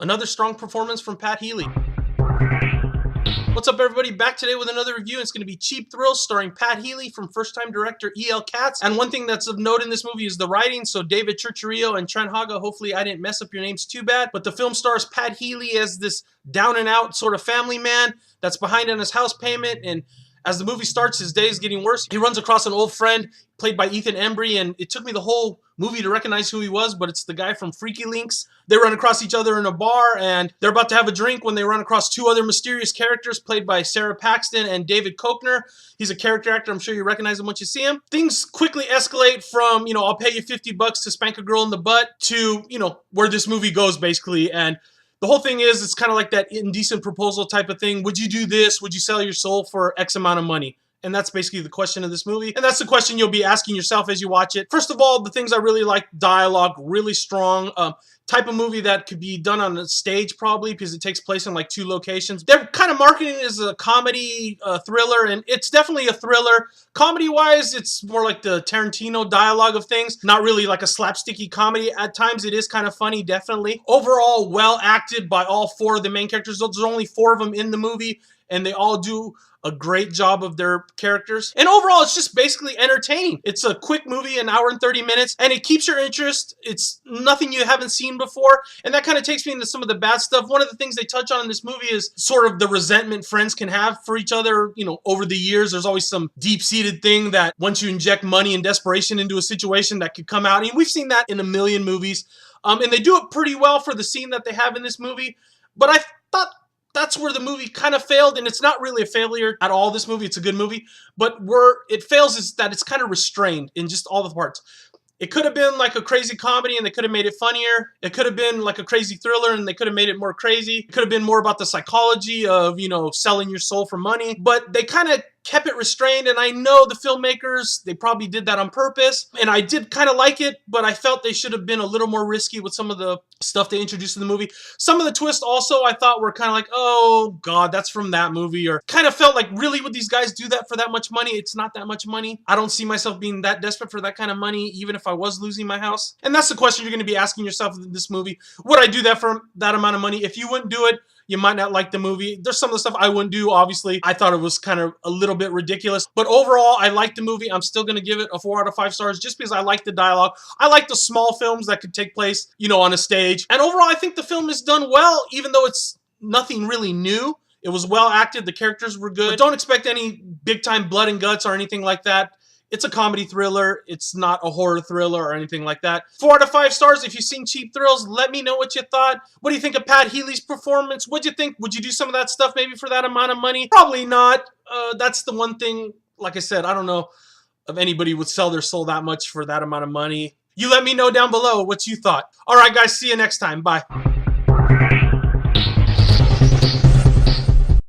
Another strong performance from Pat Healy. What's up, everybody? Back today with another review. It's going to be Cheap Thrills, starring Pat Healy from first-time director E.L. Katz. And one thing that's of note in this movie is the writing. So David Koechner and Trent Haga, hopefully I didn't mess up your names too bad. But the film stars Pat Healy as this down-and-out sort of family man that's behind on his house payment. And as the movie starts, his day is getting worse. He runs across an old friend played by Ethan Embry, and it took me the whole movie to recognize who he was, but it's the guy from Freaky Links. They run across each other in a bar, and they're about to have a drink when they run across two other mysterious characters played by Sara Paxton and David Koechner. He's a character actor. I'm sure you recognize him once you see him. Things quickly escalate from, I'll pay you $50 to spank a girl in the butt to, where this movie goes, basically. And the whole thing is, it's kind of like that indecent proposal type of thing. Would you do this? Would you sell your soul for X amount of money? And that's basically the question of this movie. And that's the question you'll be asking yourself as you watch it. First of all, the things I really like: dialogue, really strong. Type of movie that could be done on a stage probably, because it takes place in like 2 locations. They're kind of marketing it as a comedy thriller, and it's definitely a thriller. Comedy-wise, it's more like the Tarantino dialogue of things, not really like a slapsticky comedy. At times, it is kind of funny, definitely. Overall, well acted by all 4 of the main characters. There's only 4 of them in the movie, and they all do a great job of their characters. And overall, it's just basically entertaining. It's a quick movie, an hour and 30 minutes, and it keeps your interest. It's nothing you haven't seen before, and that kind of takes me into some of the bad stuff. One of the things they touch on in this movie is sort of the resentment friends can have for each other. Over the years, there's always some deep-seated thing that once you inject money and desperation into a situation, that could come out. I mean, we've seen that in a million movies, and they do it pretty well for the scene that they have in this movie, but I thought that's where the movie kind of failed, and it's not really a failure at all, this movie. It's a good movie, but where it fails is that it's kind of restrained in just all the parts. It could have been like a crazy comedy, and they could have made it funnier. It could have been like a crazy thriller, and they could have made it more crazy. It could have been more about the psychology of, selling your soul for money, but they kind of kept it restrained, and I know the filmmakers, they probably did that on purpose, and I did kind of like it, but I felt they should have been a little more risky with some of the stuff they introduced in the movie. Some of the twists also I thought were kind of like, oh god, that's from that movie, or kind of felt like, really, would these guys do that for that much money? It's not that much money. I don't see myself being that desperate for that kind of money, even if I was losing my house. And that's the question you're going to be asking yourself in this movie. Would I do that for that amount of money? If you wouldn't do it, you might not like the movie. There's some of the stuff I wouldn't do, obviously. I thought it was kind of a little bit ridiculous. But overall, I like the movie. I'm still going to give it a 4 out of 5 stars just because I like the dialogue. I like the small films that could take place, on a stage. And overall, I think the film is done well, even though it's nothing really new. It was well acted. The characters were good. But don't expect any big-time blood and guts or anything like that. It's a comedy thriller. It's not a horror thriller or anything like that. 4 out of 5 stars. If you've seen Cheap Thrills, let me know what you thought. What do you think of Pat Healy's performance? What'd you think? Would you do some of that stuff maybe for that amount of money? Probably not. That's the one thing, like I said, I don't know if anybody would sell their soul that much for that amount of money. You let me know down below what you thought. All right, guys, see you next time. Bye.